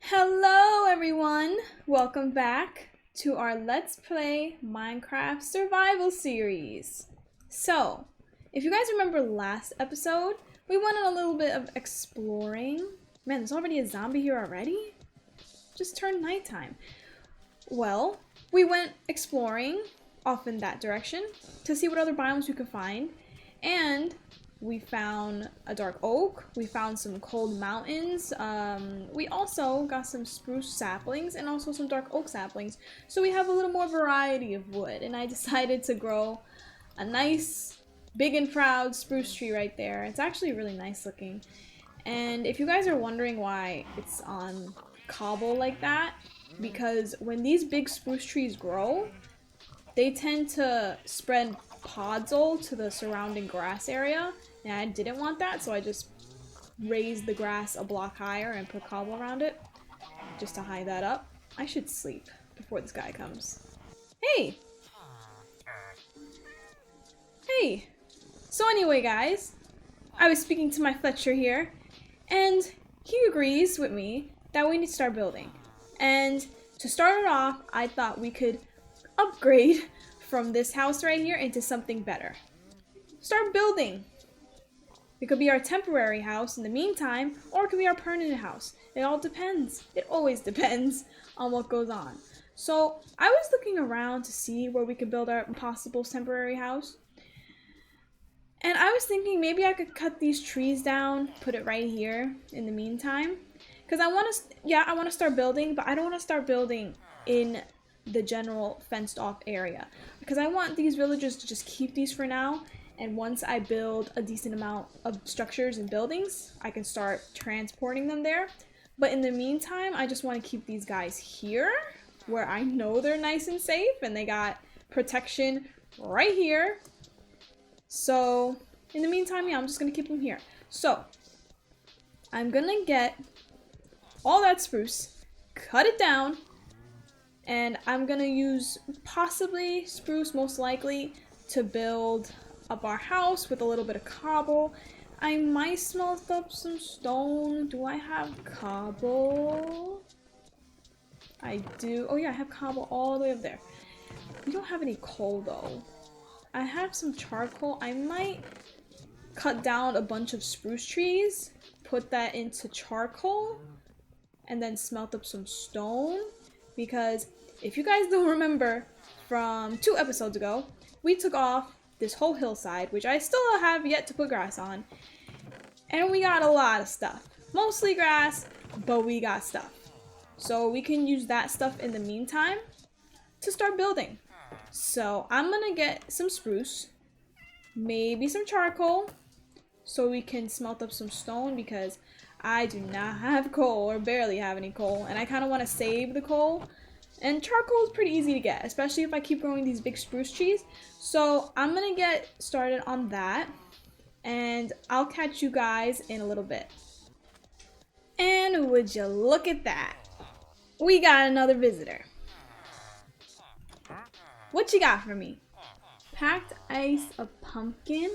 Hello everyone! Welcome back to our Let's Play Minecraft Survival series. So, if you guys remember last episode, we went on a little bit of exploring. Man, there's already a zombie here already? Just turned nighttime. Well, we went exploring off in that direction to see what other biomes we could find, and we found a dark oak, we found some cold mountains, we also got some spruce saplings and also some dark oak saplings, so we have a little more variety of wood, and I decided to grow a nice big and proud spruce tree right there. It's actually really nice looking, and if you guys are wondering why it's on cobble like that, because when these big spruce trees grow, they tend to spread podzol to the surrounding grass area, and I didn't want that, so I just raised the grass a block higher and put cobble around it just to hide that up. I should sleep before this guy comes. Hey! Hey! So anyway, guys, I was speaking to my Fletcher here, and he agrees with me that we need to start building. And to start it off, I thought we could upgrade from this house right here into something better. Start building. It could be our temporary house in the meantime, or it could be our permanent house. It all depends. It always depends on what goes on. So I was looking around to see where we could build our possible temporary house. And I was thinking maybe I could cut these trees down, put it right here in the meantime. Because I want to start building, but I don't want to start building in the general fenced off area, because I want these villagers to just keep these for now, and once I build a decent amount of structures and buildings, I can start transporting them there. But in the meantime, I just want to keep these guys here where I know they're nice and safe and they got protection right here. So in the meantime, yeah, I'm just gonna keep them here. So I'm gonna get all that spruce, cut it down, and I'm gonna use possibly spruce, most likely, to build up our house with a little bit of cobble. I might smelt up some stone. Do I have cobble? I do. Oh yeah, I have cobble all the way up there. We don't have any coal though. I have some charcoal. I might cut down a bunch of spruce trees, put that into charcoal, and then smelt up some stone, because if you guys don't remember from 2 episodes ago, we took off this whole hillside, which I still have yet to put grass on, and we got a lot of stuff. Mostly grass, but we got stuff. So we can use that stuff in the meantime to start building. So I'm gonna get some spruce, maybe some charcoal, so we can smelt up some stone, because I do not have coal, or barely have any coal, and I kind of want to save the coal. And charcoal is pretty easy to get, especially if I keep growing these big spruce trees. So I'm gonna get started on that, and I'll catch you guys in a little bit. And would you look at that? We got another visitor. What you got for me? Packed ice, a pumpkin?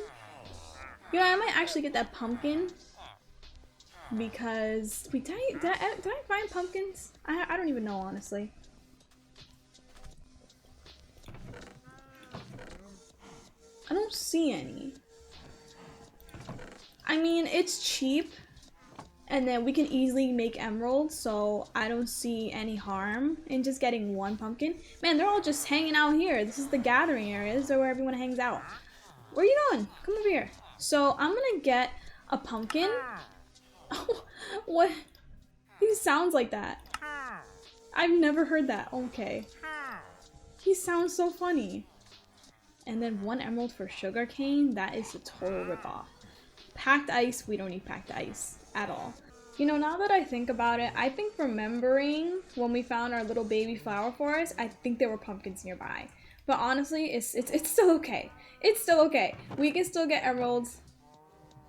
You know, I might actually get that pumpkin, because wait, did I find pumpkins? I don't even know, honestly. I don't see any. I mean, it's cheap, and then we can easily make emeralds, so I don't see any harm in just getting one pumpkin. Man, they're all just hanging out here. This is the gathering area. This is where everyone hangs out. Where are you going? Come over here. So I'm gonna get a pumpkin. Oh, what? He sounds like that. I've never heard that. Okay. He sounds so funny. And then 1 emerald for sugarcane. That is a total ripoff. Packed ice. We don't need packed ice at all. You know, now that I think about it, I think remembering when we found our little baby flower forest, I think there were pumpkins nearby. But honestly, it's still okay. It's still okay. We can still get emeralds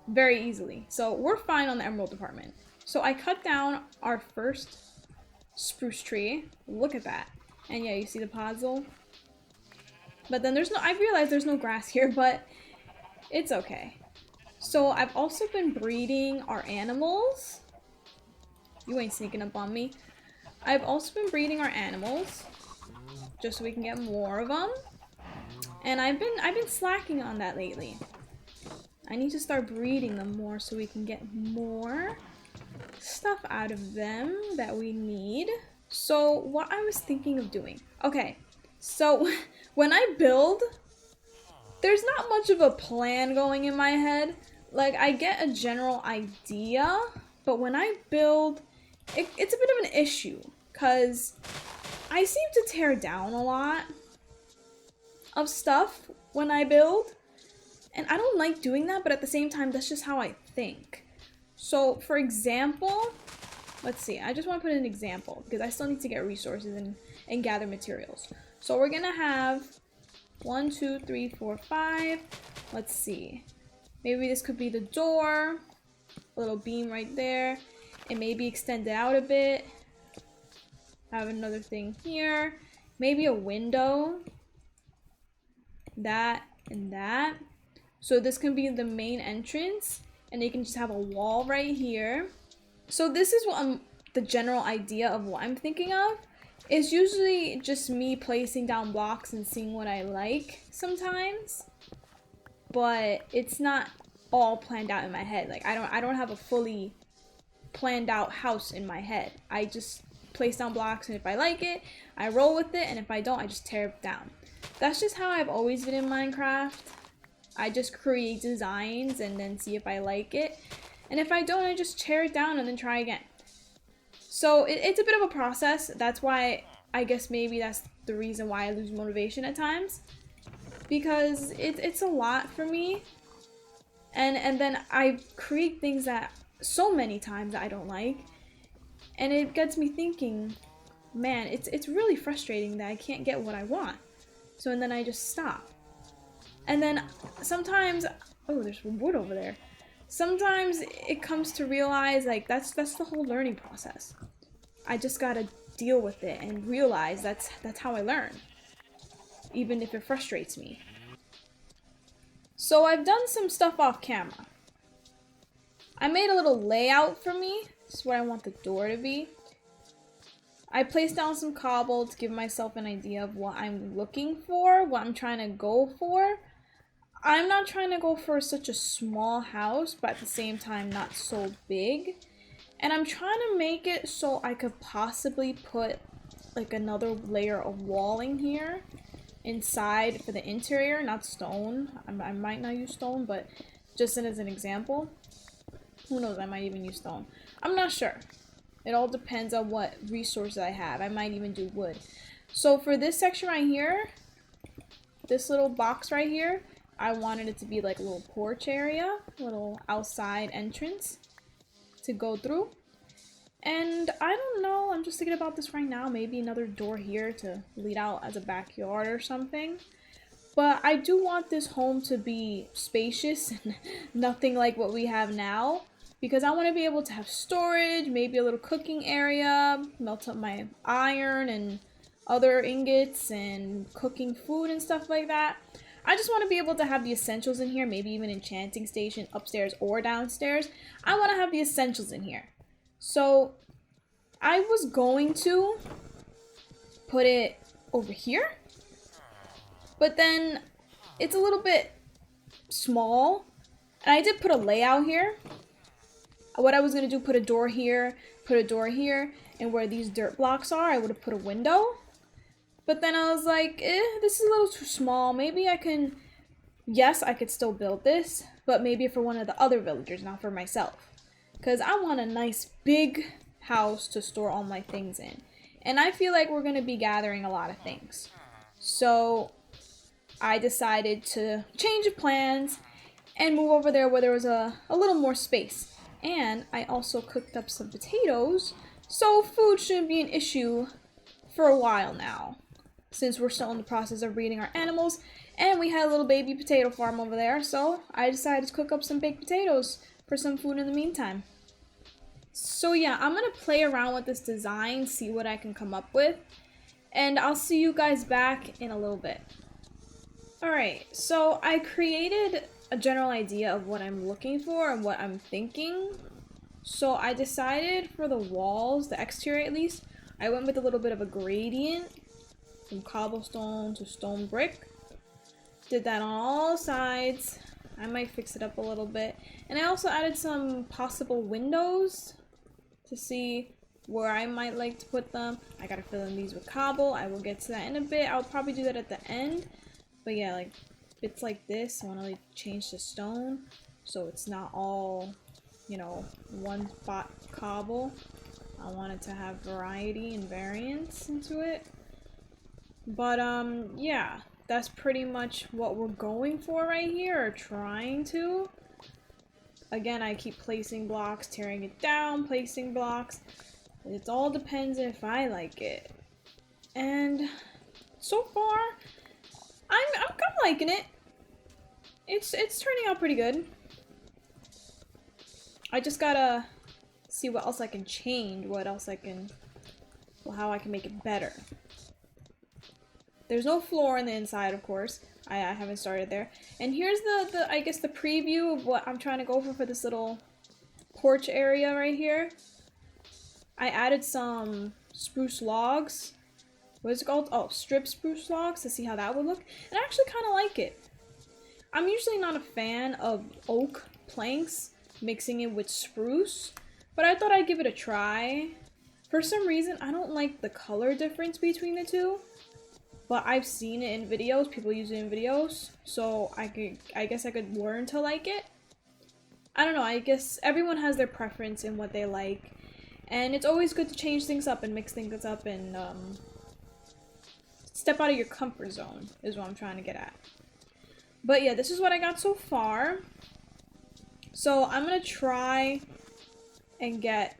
very easily. So we're fine on the emerald department. So I cut down our first spruce tree. Look at that. And yeah, you see the podzol? But then I realized there's no grass here, but it's okay. So I've also been breeding our animals. You ain't sneaking up on me. I've also been breeding our animals just so we can get more of them. And I've been slacking on that lately. I need to start breeding them more so we can get more stuff out of them that we need. So what I was thinking of doing. Okay, so when I build, there's not much of a plan going in my head. Like, I get a general idea, but when I build, it's a bit of an issue because I seem to tear down a lot of stuff when I build. And I don't like doing that, but at the same time, that's just how I think. So, for example, let's see. I just want to put an example because I still need to get resources and gather materials. So we're going to have 1, 2, 3, 4, 5. Let's see. Maybe this could be the door. A little beam right there. And maybe extend it out a bit. Have another thing here. Maybe a window. That and that. So this can be the main entrance, and you can just have a wall right here. So this is what the general idea of what I'm thinking of. It's usually just me placing down blocks and seeing what I like sometimes, but it's not all planned out in my head. Like I don't have a fully planned out house in my head. I just place down blocks, and if I like it, I roll with it, and if I don't, I just tear it down. That's just how I've always been in Minecraft. I just create designs and then see if I like it. And if I don't, I just tear it down and then try again. So it's a bit of a process. That's why I guess maybe that's the reason why I lose motivation at times. Because it's a lot for me. And then I create things that so many times that I don't like. And it gets me thinking, man, it's really frustrating that I can't get what I want. So and then I just stop. And then sometimes, oh, there's wood over there. Sometimes it comes to realize, like, that's the whole learning process. I just gotta deal with it and realize that's how I learn, even if it frustrates me. So I've done some stuff off camera. I made a little layout for me. This is where I want the door to be. I placed down some cobble to give myself an idea of what I'm looking for, what I'm trying to go for. I'm not trying to go for such a small house, but at the same time not so big. And I'm trying to make it so I could possibly put like another layer of walling here inside for the interior, not stone. I might not use stone, but just as an example. Who knows, I might even use stone. I'm not sure. It all depends on what resources I have. I might even do wood. So for this section right here, this little box right here, I wanted it to be like a little porch area, little outside entrance to go through. And I don't know, I'm just thinking about this right now. Maybe another door here to lead out as a backyard or something. But I do want this home to be spacious and nothing like what we have now. Because I want to be able to have storage, maybe a little cooking area, melt up my iron and other ingots and cooking food and stuff like that. I just want to be able to have the essentials in here, maybe even enchanting station upstairs or downstairs. I want to have the essentials in here. So I was going to put it over here, but then it's a little bit small. And I did put a layout here. What I was going to do, put a door here, and where these dirt blocks are, I would have put a window. But then I was like, this is a little too small. Maybe I can, yes, I could still build this, but maybe for one of the other villagers, not for myself. Because I want a nice big house to store all my things in. And I feel like we're going to be gathering a lot of things. So I decided to change the plans and move over there where there was a little more space. And I also cooked up some potatoes, so food shouldn't be an issue for a while now, since we're still in the process of breeding our animals, and we had a little baby potato farm over there, so I decided to cook up some baked potatoes for some food in the meantime. So yeah, I'm gonna play around with this design, see what I can come up with, and I'll see you guys back in a little bit. Alright, so I created a general idea of what I'm looking for and what I'm thinking. So I decided for the walls, the exterior at least, I went with a little bit of a gradient from cobblestone to stone brick. Did that on all sides. I might fix it up a little bit. And I also added some possible windows to see where I might like to put them. I gotta fill in these with cobble. I will get to that in a bit. I'll probably do that at the end. But yeah, like bits like this, I want to like change the stone so it's not all, you know, one spot cobble. I want it to have variety and variance into it. But yeah, that's pretty much what we're going for right here, or trying to. Again, I keep placing blocks, tearing it down, placing blocks. It all depends if I like it. And so far, I'm kind of liking it. It's turning out pretty good. I just gotta see what else I can change, what else I can, well, how I can make it better. There's no floor on the inside, of course. I haven't started there. And here's the I guess the preview of what I'm trying to go for this little porch area right here. I added some spruce logs. What is it called? Oh, strip spruce logs, to see how that would look. And I actually kind of like it. I'm usually not a fan of oak planks, mixing it with spruce, but I thought I'd give it a try. For some reason, I don't like the color difference between the two, but I've seen it in videos, people use it in videos, so I guess I could learn to like it. I don't know, I guess everyone has their preference in what they like, and it's always good to change things up and mix things up and step out of your comfort zone, is what I'm trying to get at. But yeah, this is what I got so far. So I'm gonna try and get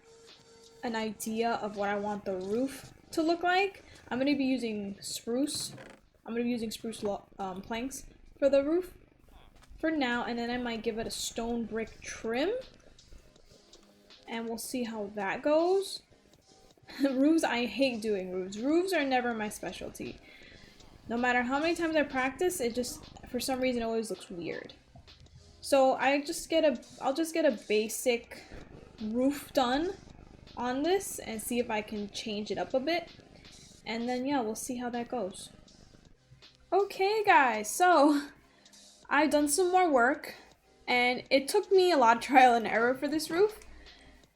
an idea of what I want the roof to look like. I'm gonna be using spruce. I'm gonna be using spruce planks for the roof for now, and then I might give it a stone brick trim. And we'll see how that goes. Roofs, I hate doing roofs. Roofs are never my specialty. No matter how many times I practice, it just, for some reason, it always looks weird. So I'll just get a basic roof done on this and see if I can change it up a bit. And then yeah, we'll see how that goes. Okay guys, so I've done some more work and it took me a lot of trial and error for this roof,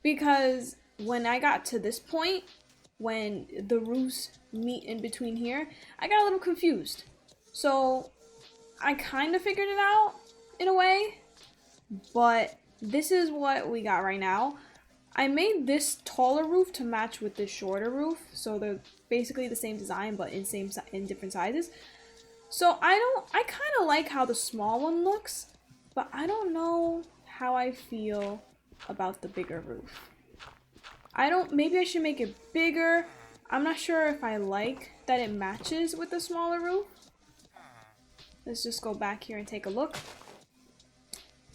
because when I got to this point, when the roofs meet in between here, I got a little confused. So I kind of figured it out in a way, but this is what we got right now. I made this taller roof to match with this shorter roof, so they're basically the same design but in different sizes. So I kind of like how the small one looks, but I don't know how I feel about the bigger roof. Maybe I should make it bigger. I'm not sure if I like that it matches with the smaller roof. Let's just go back here and take a look.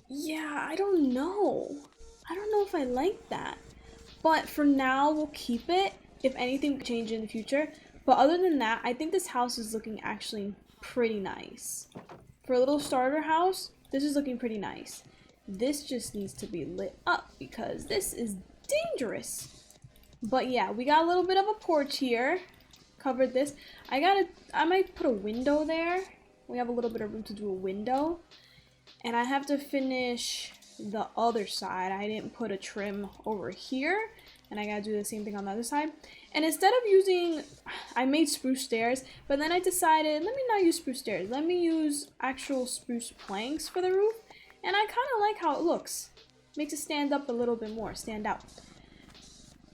Yeah, I don't know. I don't know if I like that. But for now, we'll keep it. If anything, we can change it in the future. But other than that, I think this house is looking actually pretty nice. For a little starter house, this is looking pretty nice. This just needs to be lit up because this is dangerous. But yeah, we got a little bit of a porch here. Covered this. I might put a window there. We have a little bit of room to do a window. And I have to finish the other side. I didn't put a trim over here. And I gotta do the same thing on the other side. And instead of using, I made spruce stairs, but then I decided, let me not use spruce stairs. Let me use actual spruce planks for the roof. And I kind of like how it looks. Makes it stand up a little bit more, stand out.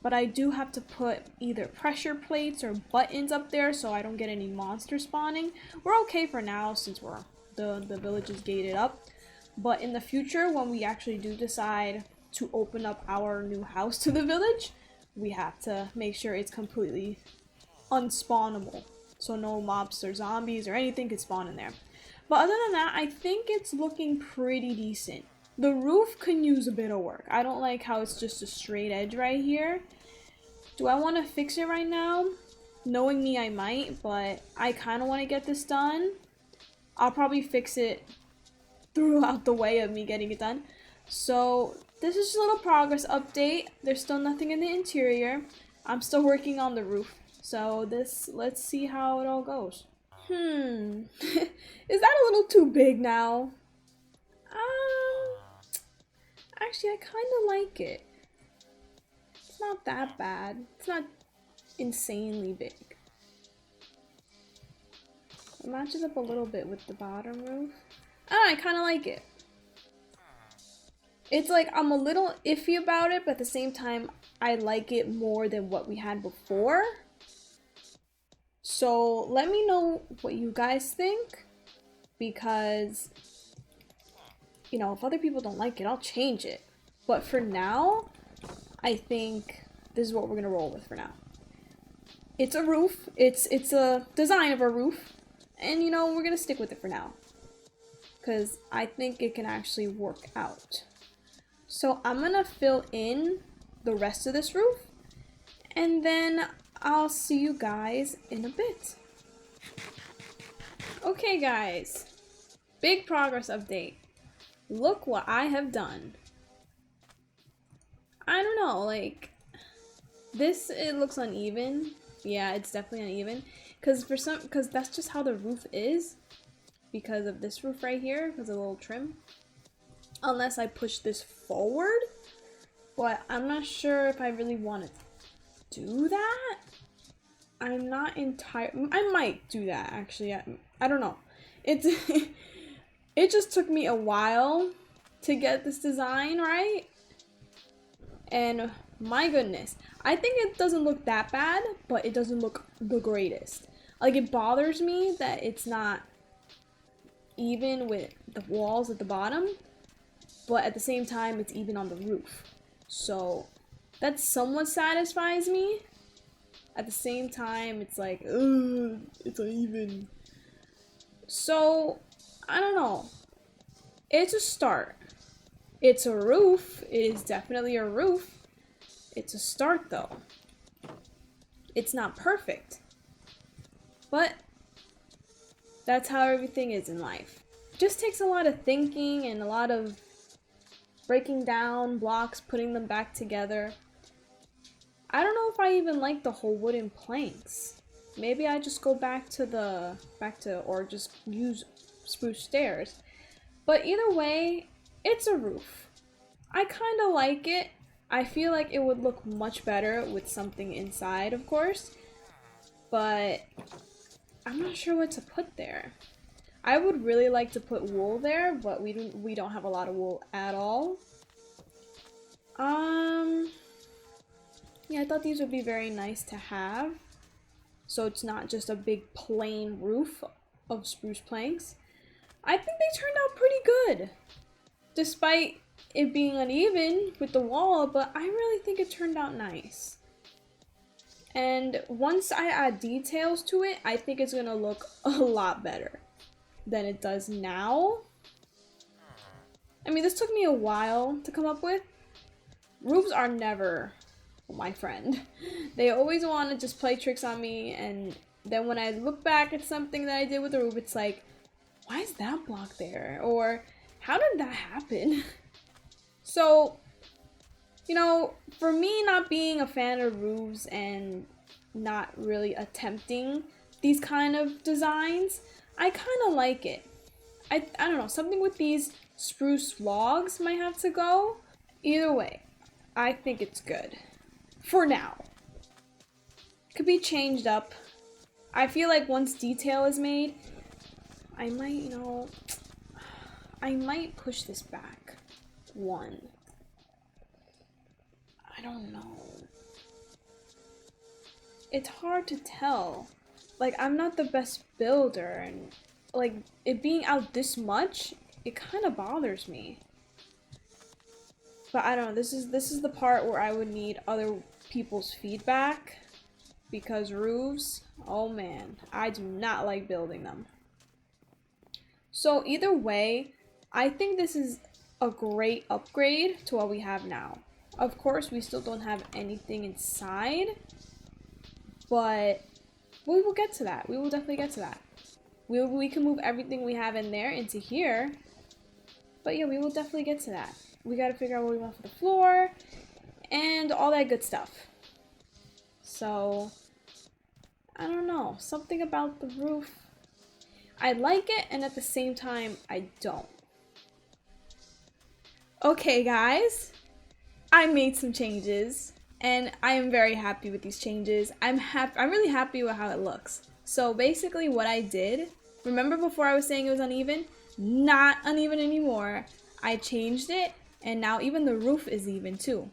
But I do have to put either pressure plates or buttons up there so I don't get any monster spawning. We're okay for now since the village is gated up. But in the future, when we actually do decide to open up our new house to the village, we have to make sure it's completely unspawnable. So no mobs or zombies or anything could spawn in there. But other than that, I think it's looking pretty decent. The roof can use a bit of work. I don't like how it's just a straight edge right here. Do I want to fix it right now? Knowing me, I might, but I kind of want to get this done. I'll probably fix it throughout the way of me getting it done. So this is just a little progress update. There's still nothing in the interior. I'm still working on the roof. So let's see how it all goes. Is that a little too big now? Actually, I kind of like it. It's not that bad. It's not insanely big. It matches up a little bit with the bottom roof. I kind of like it. It's like I'm a little iffy about it, but at the same time, I like it more than what we had before. So let me know what you guys think, because, you know, if other people don't like it, I'll change it. But for now, I think this is what we're gonna roll with for now. It's a roof. It's a design of a roof, and you know, we're gonna stick with it for now, because I think it can actually work out. So I'm gonna fill in the rest of this roof, and then I'll see you guys in a bit. Okay guys, big progress update. Look what I have done. I don't know, like, this, it looks uneven. Yeah, it's definitely uneven, because that's just how the roof is, because of this roof right here, because of the little trim. Unless I push this forward, but I'm not sure if I really want to do that. I'm not entirely. I might do that actually. I don't know. It's it just took me a while to get this design right, and my goodness, I think it doesn't look that bad, but it doesn't look the greatest. Like, it bothers me that it's not even with the walls at the bottom, but at the same time, it's even on the roof. So that somewhat satisfies me. At the same time, it's like, ugh, it's uneven. So, I don't know. It's a start. It's a roof. It is definitely a roof. It's a start, though. It's not perfect. But that's how everything is in life. It just takes a lot of thinking and a lot of breaking down blocks, putting them back together. I don't know if I even like the whole wooden planks. Maybe I just go or just use spruce stairs. But either way, it's a roof. I kind of like it. I feel like it would look much better with something inside, of course. But I'm not sure what to put there. I would really like to put wool there, but we don't have a lot of wool at all. Yeah, I thought these would be very nice to have. So it's not just a big plain roof of spruce planks. I think they turned out pretty good. Despite it being uneven with the wall, but I really think it turned out nice. And once I add details to it, I think it's gonna look a lot better than it does now. I mean, this took me a while to come up with. Roofs are never my friend. They always want to just play tricks on me, and then when I look back at something that I did with the roof, it's like, why is that block there? Or how did that happen? So, you know, for me not being a fan of roofs and not really attempting these kind of designs, I kind of like it. I don't know, something with these spruce logs might have to go. Either way, I think it's good. For now. Could be changed up. I feel like once detail is made, I might, you know, I might push this back one. I don't know. It's hard to tell. Like, I'm not the best builder, and like, it being out this much, it kind of bothers me. But I don't know, this is the part where I would need other people's feedback, because roofs, oh man, I do not like building them. So either way, I think this is a great upgrade to what we have now. Of course, we still don't have anything inside, but we will get to that. We will definitely get to that. We can move everything we have in there into here, but yeah, we will definitely get to that. We gotta figure out what we want for the floor and all that good stuff. So, I don't know. Something about the roof. I like it, and at the same time, I don't. Okay, guys. I made some changes, and I am very happy with these changes. I'm really happy with how it looks. So basically what I did, remember before I was saying it was uneven? Not uneven anymore. I changed it, and now even the roof is even too.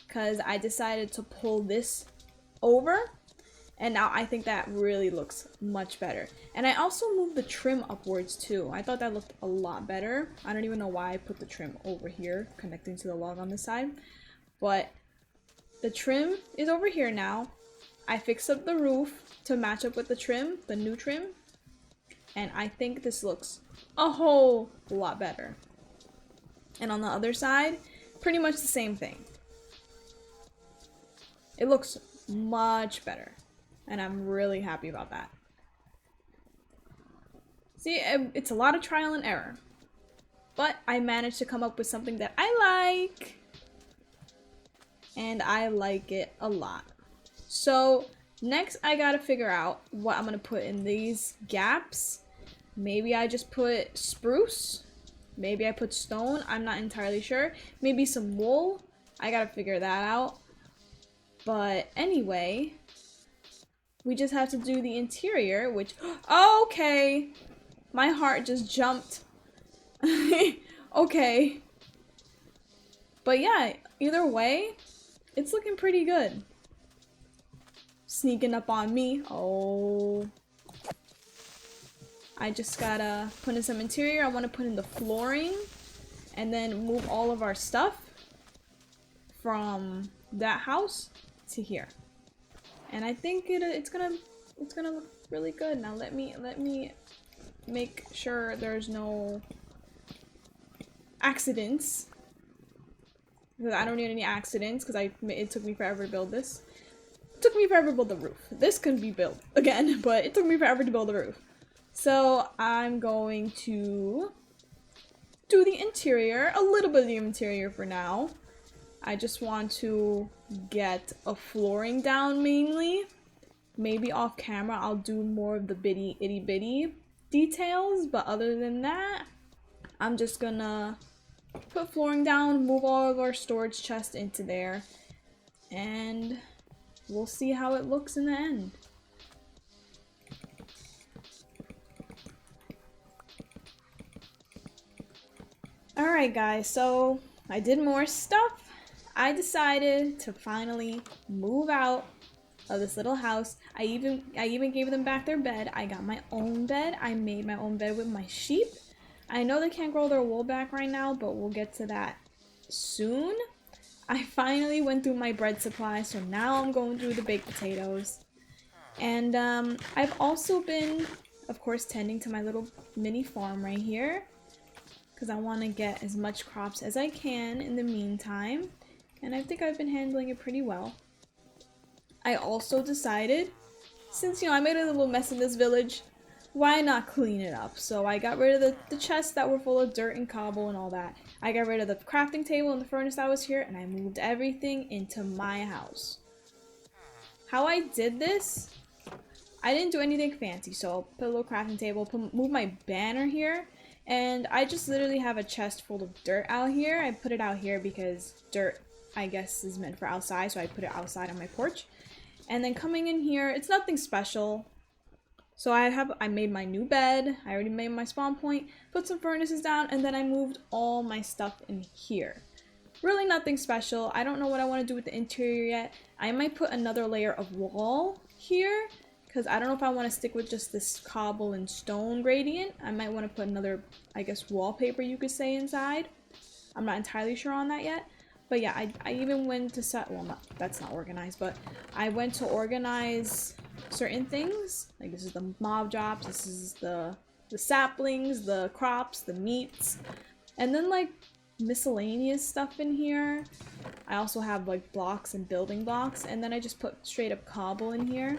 Because I decided to pull this over, and now I think that really looks much better. And I also moved the trim upwards too. I thought that looked a lot better. I don't even know why I put the trim over here, connecting to the log on this side. But the trim is over here now. I fixed up the roof to match up with the trim, the new trim. And I think this looks a whole lot better. And on the other side, pretty much the same thing. It looks much better. And I'm really happy about that. See, it's a lot of trial and error. But I managed to come up with something that I like. And I like it a lot. So next I gotta figure out what I'm gonna put in these gaps. Maybe I just put spruce. Maybe I put stone. I'm not entirely sure. Maybe some wool. I gotta figure that out. But anyway, we just have to do the interior, which, okay, my heart just jumped. Okay. But yeah, either way, it's looking pretty good. Sneaking up on me. Oh. I just gotta put in some interior. I want to put in the flooring and then move all of our stuff from that house to here. And I think it's gonna look really good. Now let me make sure there's no accidents. Because I don't need any accidents because it took me forever to build this. It took me forever to build the roof. This couldn't be built again, but it took me forever to build the roof. So I'm going to do the interior, a little bit of the interior for now. I just want to get a flooring down mainly. Maybe off camera I'll do more of the itty bitty details, but other than that, I'm just gonna put flooring down, move all of our storage chests into there, and we'll see how it looks in the end. Alright guys, so I did more stuff. I decided to finally move out of this little house. I even gave them back their bed. I got my own bed. I made my own bed with my sheep. I know they can't grow their wool back right now, but we'll get to that soon. I finally went through my bread supply, so now I'm going through the baked potatoes. And I've also been, of course, tending to my little mini farm right here, because I want to get as much crops as I can in the meantime. And I think I've been handling it pretty well. I also decided, since, I made a little mess in this village, why not clean it up? So I got rid of the chests that were full of dirt and cobble and all that. I got rid of the crafting table and the furnace that was here, and I moved everything into my house. How I did this, I didn't do anything fancy. So I'll put a little crafting table, move my banner here, and I just literally have a chest full of dirt out here. I put it out here because dirt, I guess, is meant for outside, so I put it outside on my porch. And then coming in here, it's nothing special. So I made my new bed, I already made my spawn point, put some furnaces down, and then I moved all my stuff in here. Really nothing special. I don't know what I want to do with the interior yet. I might put another layer of wall here, because I don't know if I want to stick with just this cobble and stone gradient. I might want to put another, I guess, wallpaper you could say inside. I'm not entirely sure on that yet. But yeah, I even went to set, well, that's not organized, but I went to organize certain things. Like this is the mob drops, this is the saplings, the crops, the meats, and then like miscellaneous stuff in here. I also have like blocks and building blocks, and then I just put straight up cobble in here,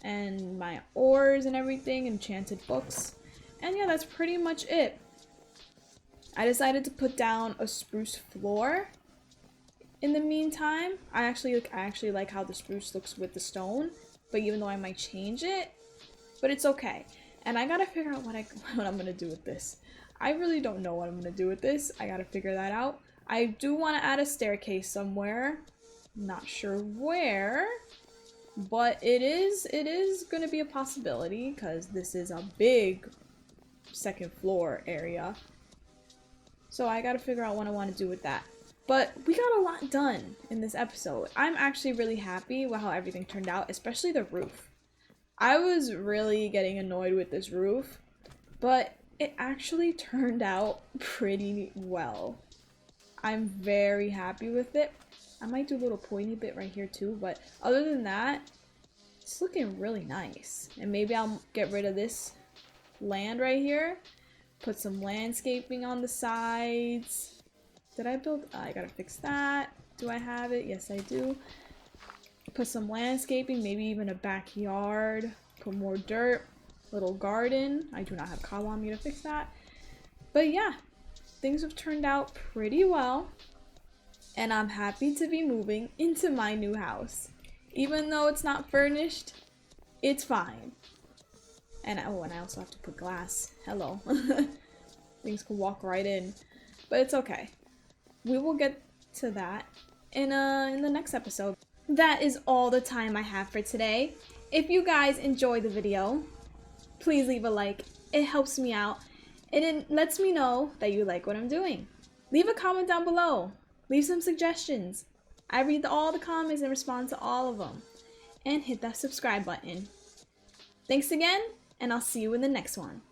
and my ores and everything, enchanted books, and yeah, that's pretty much it. I decided to put down a spruce floor. in the meantime. I actually like how the spruce looks with the stone, but even though I might change it, but it's okay. And I gotta figure out what I'm gonna do with this. I really don't know what I'm gonna do with this. I gotta figure that out. I do want to add a staircase somewhere. Not sure where, but it is gonna be a possibility because this is a big second floor area. So I gotta figure out what I want to do with that. But we got a lot done in this episode. I'm actually really happy with how everything turned out, especially the roof. I was really getting annoyed with this roof, but it actually turned out pretty well. I'm very happy with it. I might do a little pointy bit right here too, but other than that, it's looking really nice. And maybe I'll get rid of this land right here, put some landscaping on the sides. Did I build? I gotta fix that. Do I have it? Yes, I do. Put some landscaping, maybe even a backyard. Put more dirt, little garden. I do not have cobble on me to fix that. But yeah, things have turned out pretty well. And I'm happy to be moving into my new house. Even though it's not furnished, it's fine. And oh, and I also have to put glass. Hello. Things can walk right in. But it's okay. We will get to that in the next episode. That is all the time I have for today. If you guys enjoyed the video, please leave a like. It helps me out. And it lets me know that you like what I'm doing. Leave a comment down below. Leave some suggestions. I read all the comments and respond to all of them. And hit that subscribe button. Thanks again, and I'll see you in the next one.